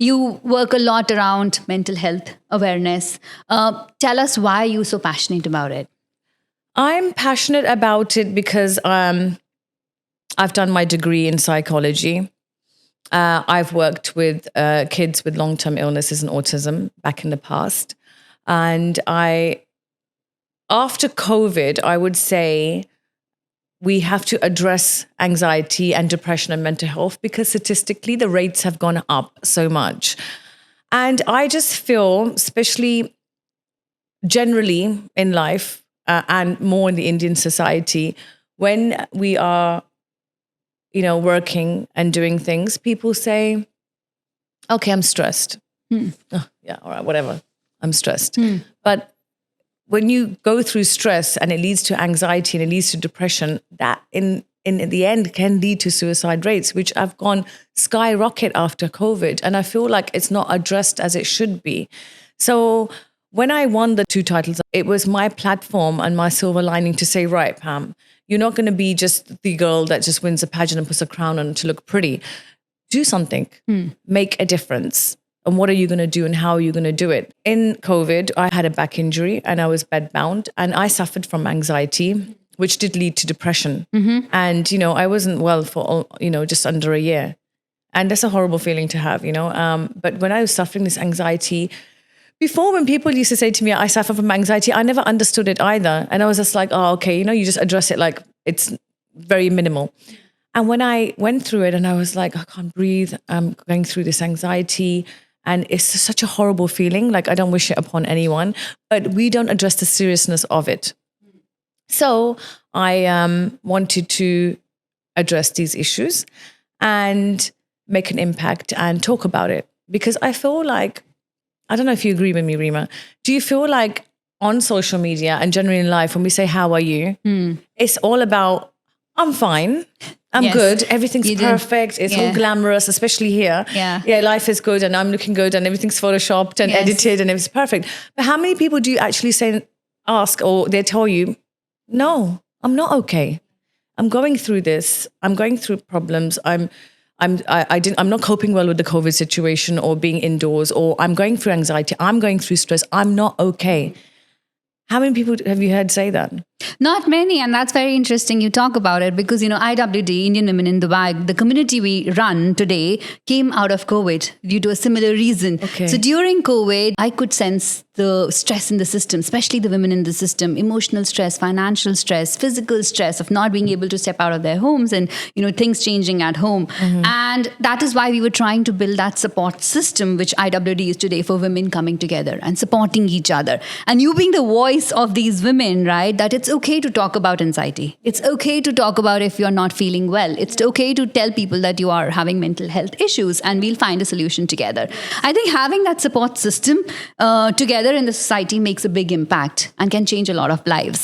You work a lot around mental health awareness. Tell us why you're so passionate about it. I'm passionate about it because I've done my degree in psychology. I've worked with kids with long-term illnesses and autism back in the past. And after COVID, I would say we have to address anxiety and depression and mental health because statistically the rates have gone up so much. And I just feel, especially generally in life and more in the Indian society, when we are, working and doing things, people say, okay, I'm stressed. Oh, yeah, all right, whatever. I'm stressed. But when you go through stress and it leads to anxiety and it leads to depression, that in the end can lead to suicide rates, which have gone skyrocket after COVID. And I feel like it's not addressed as it should be. So when I won the 2 titles, it was my platform and my silver lining to say, right, Pam, you're not going to be just the girl that just wins a pageant and puts a crown on to look pretty. Do something, make a difference. And what are you going to do and how are you going to do it? In COVID, I had a back injury and I was bedbound and I suffered from anxiety, which did lead to depression. And, I wasn't well for, just under a year. And that's a horrible feeling to have, But when I was suffering this anxiety, before when people used to say to me, I suffer from anxiety, I never understood it either. And I was just like, oh, okay, you just address it like it's very minimal. And when I went through it and I was like, I can't breathe, I'm going through this anxiety. And it's such a horrible feeling. Like, I don't wish it upon anyone, but we don't address the seriousness of it. So I wanted to address these issues and make an impact and talk about it. Because I feel like, I don't know if you agree with me, Reema, do you feel like on social media and generally in life, when we say, how are you? It's all about, I'm fine. I'm good. Everything's perfect. It's all glamorous, especially here. Yeah, life is good and I'm looking good and everything's photoshopped and edited and it's perfect. But how many people do you actually ask or they tell you, no, I'm not okay. I'm going through this. I'm going through problems. I'm not coping well with the COVID situation or being indoors, or I'm going through anxiety. I'm going through stress. I'm not okay. How many people have you heard say that? Not many. And that's very interesting you talk about it because, IWD, Indian Women in Dubai, the community we run today came out of COVID due to a similar reason. Okay. So during COVID, I could sense the stress in the system, especially the women in the system, emotional stress, financial stress, physical stress of not being able to step out of their homes and, things changing at home. And that is why we were trying to build that support system, which IWD is today for women coming together and supporting each other. And you being the voice of these women, right, that it's okay to talk about anxiety. It's okay to talk about if you're not feeling well. It's okay to tell people that you are having mental health issues and we'll find a solution together. I think having that support system together in the society makes a big impact and can change a lot of lives.